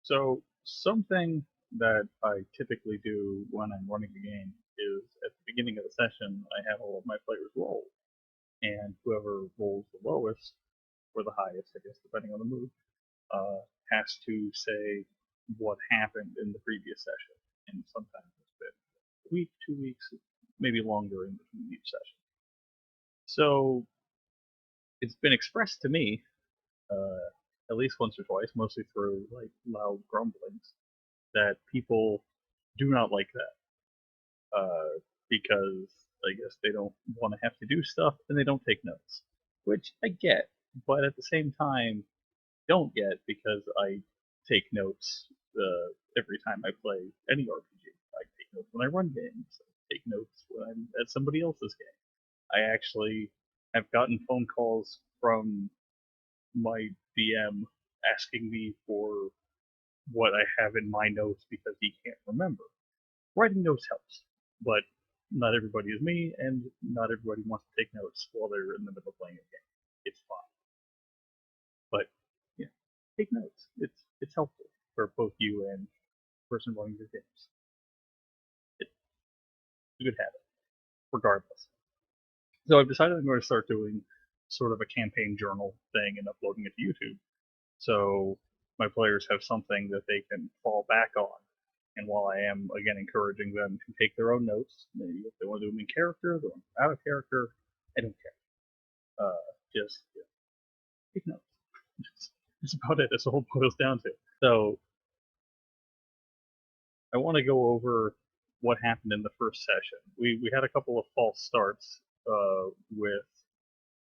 So something that I typically do when I'm running a game is at the beginning of the session, I have all of my players roll, and whoever rolls the lowest or the highest, I guess, depending on the mood, uh, has to say what happened in the previous session. And sometimes it's been a week, 2 weeks, maybe longer in between each session. So it's been expressed to me, uh, at least once or twice, mostly through like loud grumblings, that people do not like that, because I guess they don't want to have to do stuff and they don't take notes, which I get, but at the same time, don't get because I take notes every time I play any RPG. I take notes when I run games. I take notes when I'm at somebody else's game. I actually have gotten phone calls from my DM asking me for what I have in my notes because he can't remember. Writing notes helps, but not everybody is me, and not everybody wants to take notes while they're in the middle of playing a game. It's fine, but yeah, take notes. It's helpful for both you and the person running your games. It's a good habit, regardless. So I've decided I'm going to start doing sort of a campaign journal thing and uploading it to YouTube. So my players have something that they can fall back on. And while I am again encouraging them to take their own notes, maybe if they want to do them in character, they want to out of character, I don't care. Just yeah, take notes. That's about it. That's all it boils down to. So I want to go over what happened in the first session. We had a couple of false starts with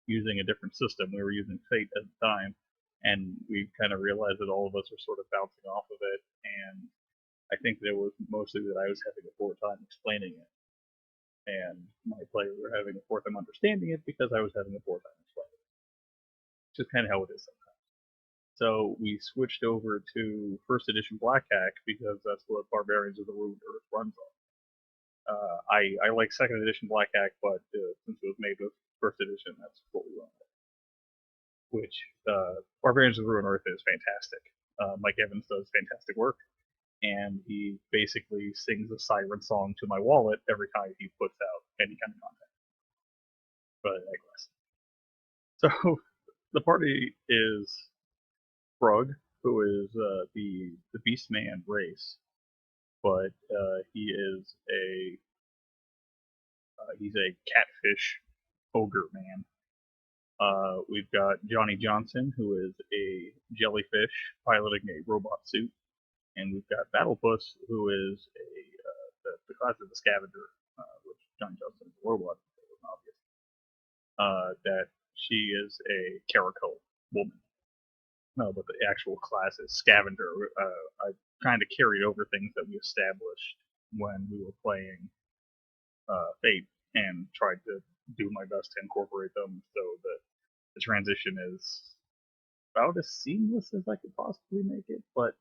using a different system. We were using Fate at the time, and we kind of realized that all of us were sort of bouncing off of it. And I think there was mostly that I was having a poor time explaining it, and my players were having a poor time understanding it because I was having a poor time explaining it. Just kind of how it is sometimes. So we switched over to first edition Black Hack because that's what Barbarians of the Ruined Earth runs on. I like second edition Black Hack, but since it was made with first edition, that's what we run with. Which Barbarians of the Ruined Earth is fantastic. Mike Evans does fantastic work, and he basically sings a siren song to my wallet every time he puts out any kind of content. But I digress. So the party is Brug, who is the Beastman race, but he's a catfish ogre man. We've got Johnny Johnson, who is a jellyfish piloting a robot suit, and we've got Battlepuss, who is the class of the scavenger, which Johnny Johnson is a robot, obvious. That she is a caracal woman. No, but the actual class is scavenger. I kind of carried over things that we established when we were playing Fate and tried to do my best to incorporate them so that the transition is about as seamless as I could possibly make it, but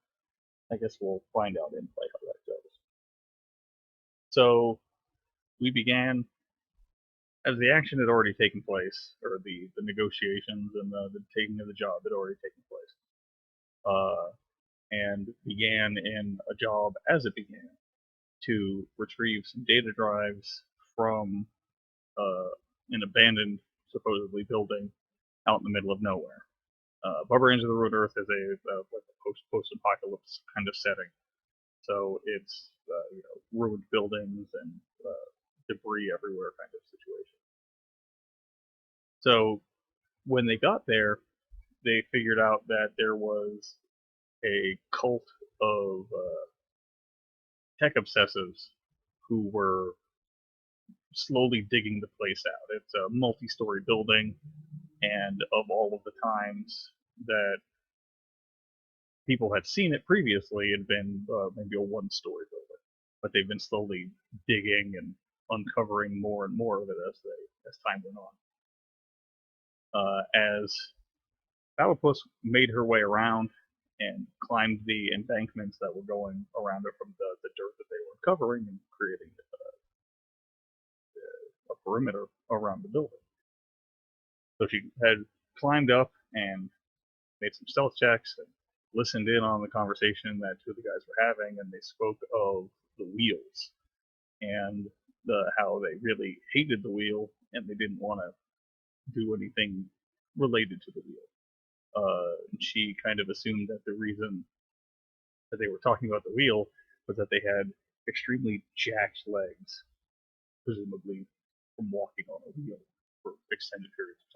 I guess we'll find out in play how that goes. So we began as the action had already taken place, or the negotiations and the taking of the job had already taken place, and began in a job as it began to retrieve some data drives from uh, an abandoned, supposedly, building out in the middle of nowhere. Barbarians of the Ruined Earth is like a post-apocalypse kind of setting, so it's ruined buildings and debris everywhere kind of situation. So when they got there, they figured out that there was a cult of tech obsessives who were slowly digging the place out. It's a multi-story building, and of all of the times that people had seen it previously, it had been maybe a one-story building, but they've been slowly digging and uncovering more and more of it as time went on. As Battlepuss made her way around and climbed the embankments that were going around her from the dirt that they were covering and creating a perimeter around the building. So she had climbed up and made some stealth checks and listened in on the conversation that two of the guys were having, and they spoke of the wheels and how they really hated the wheel and they didn't want to do anything related to the wheel. She kind of assumed that the reason that they were talking about the wheel was that they had extremely jacked legs, presumably from walking on a wheel for extended periods of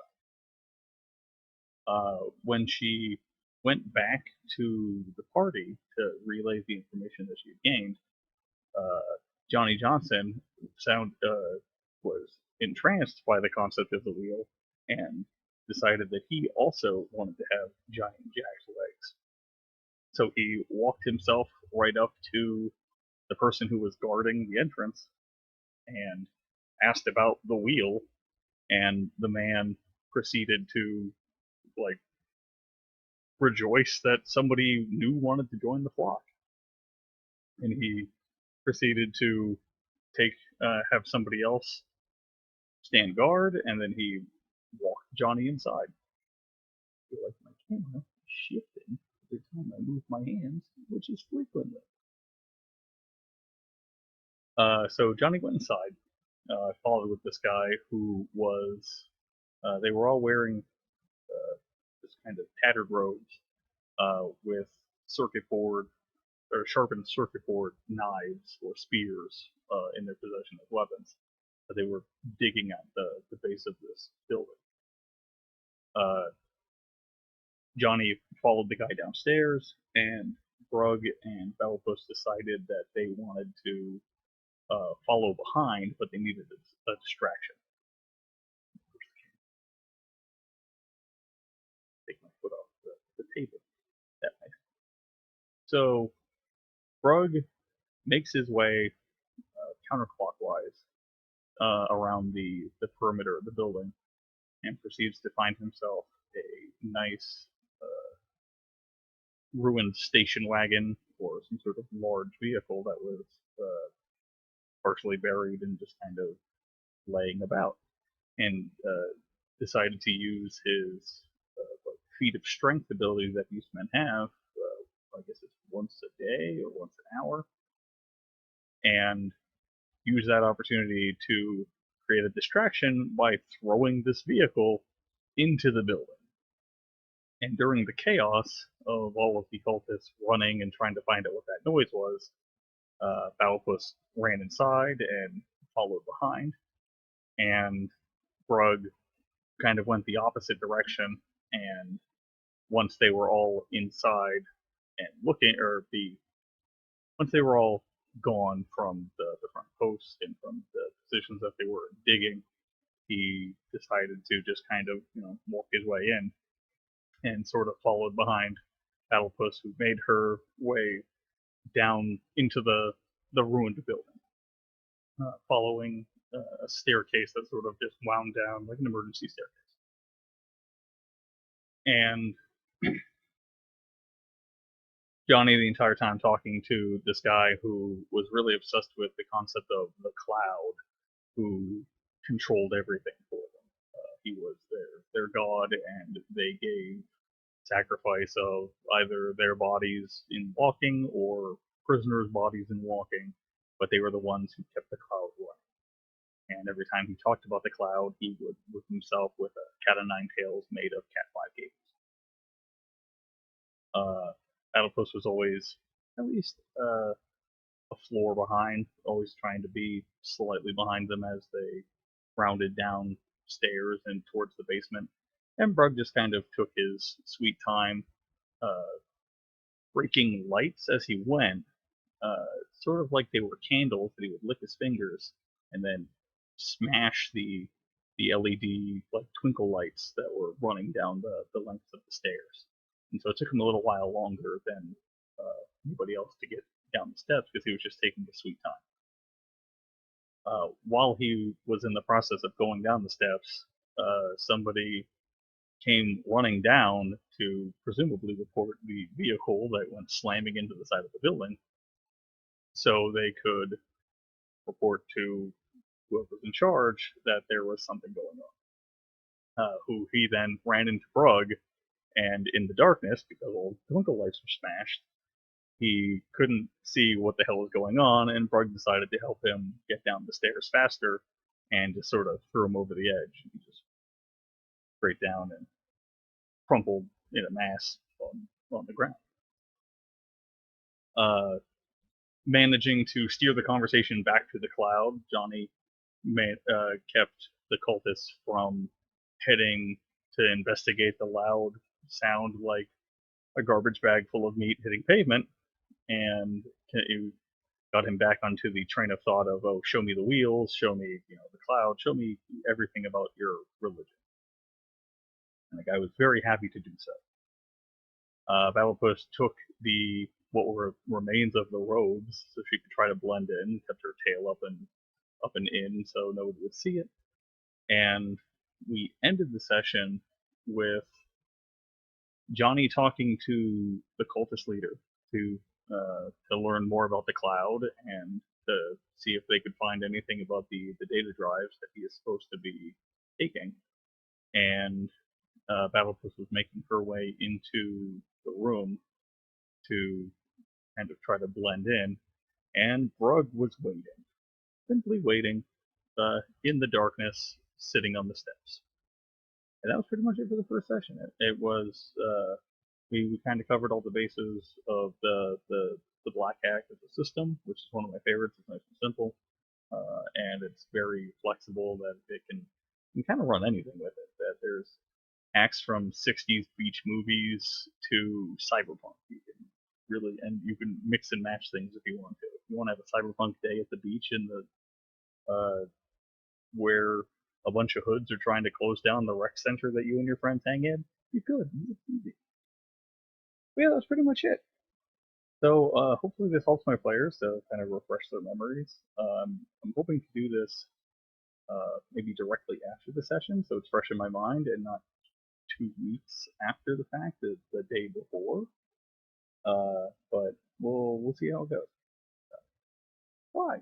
time. When she went back to the party to relay the information that she had gained, Johnny Johnson was entranced by the concept of the wheel and decided that he also wanted to have giant jacked legs. So he walked himself right up to the person who was guarding the entrance and asked about the wheel, and the man proceeded to like rejoice that somebody new wanted to join the flock, and he proceeded to have somebody else stand guard, and then he walked Johnny inside. I feel like my camera is shifting every time I move my hands, which is frequently. So Johnny went inside, followed with this guy who was. They were all wearing this kind of tattered robes with circuit board or sharpened circuit board knives or spears in their possession as weapons. They were digging at the base of this building. Johnny followed the guy downstairs, and Brug and Bellpuss decided that they wanted to follow behind, but they needed a distraction. Take my foot off the table. That makes sense. So Brug makes his way counterclockwise around the perimeter of the building and proceeds to find himself a nice ruined station wagon or some sort of large vehicle that was partially buried and just kind of laying about, and decided to use his feat of strength ability that these men have. I guess it's once a day or once an hour, and use that opportunity to create a distraction by throwing this vehicle into the building. And during the chaos of all of the cultists running and trying to find out what that noise was, Bowpuss ran inside and followed behind, and Brug kind of went the opposite direction. And once they were all inside and once they were all gone from the front post and from the positions that they were digging, he decided to just kind of walk his way in and sort of followed behind Battlepuss, who made her way down into the ruined building, following a staircase that sort of just wound down like an emergency staircase. And Johnny, the entire time talking to this guy who was really obsessed with the concept of the cloud, who controlled everything for them. He was their god, and they gave sacrifice of either their bodies in walking or prisoners' bodies in walking, but they were the ones who kept the cloud running. And every time he talked about the cloud, he would whip himself with a cat o' nine tails made of cat five cables. Battlepuss was always at least a floor behind, always trying to be slightly behind them as they rounded down stairs and towards the basement. And Brug just kind of took his sweet time, breaking lights as he went, sort of like they were candles that he would lick his fingers and then smash the LED like twinkle lights that were running down the length of the stairs. And so it took him a little while longer than anybody else to get down the steps because he was just taking his sweet time. While he was in the process of going down the steps, somebody came running down to presumably report the vehicle that went slamming into the side of the building so they could report to whoever was in charge that there was something going on. Who he then ran into Brug And in the darkness, because all the twinkle lights were smashed, he couldn't see what the hell was going on, and Brug decided to help him get down the stairs faster and just sort of threw him over the edge. He just straight down and crumpled in a mass on the ground. Uh, Managing to steer the conversation back to the cloud, Johnny kept the cultists from heading to investigate the loud sound like a garbage bag full of meat hitting pavement, and it got him back onto the train of thought of, oh, show me the wheels, show me, the cloud, show me everything about your religion. And the guy was very happy to do so. Battlepuss took the what were remains of the robes so she could try to blend in, kept her tail up and in so nobody would see it. And we ended the session with Johnny talking to the cultist leader to learn more about the cloud and to see if they could find anything about the data drives that he is supposed to be taking. And Battlepuss was making her way into the room to kind of try to blend in, and Brug was waiting, simply waiting, in the darkness, sitting on the steps. And that was pretty much it for the first session. It was we kind of covered all the bases of the Black Hack as a system, which is one of my favorites. It's nice and simple, and it's very flexible. That it can you can kind of run anything with it. That there's acts from 60s beach movies to cyberpunk. You can really, and you can mix and match things if you want to. If you want to have a cyberpunk day at the beach in the where a bunch of hoods are trying to close down the rec center that you and your friends hang in, you could. It's easy. But yeah, that's pretty much it. So hopefully this helps my players to kind of refresh their memories. I'm hoping to do this maybe directly after the session, so it's fresh in my mind and not 2 weeks after the fact, the day before. But we'll see how it goes. Bye.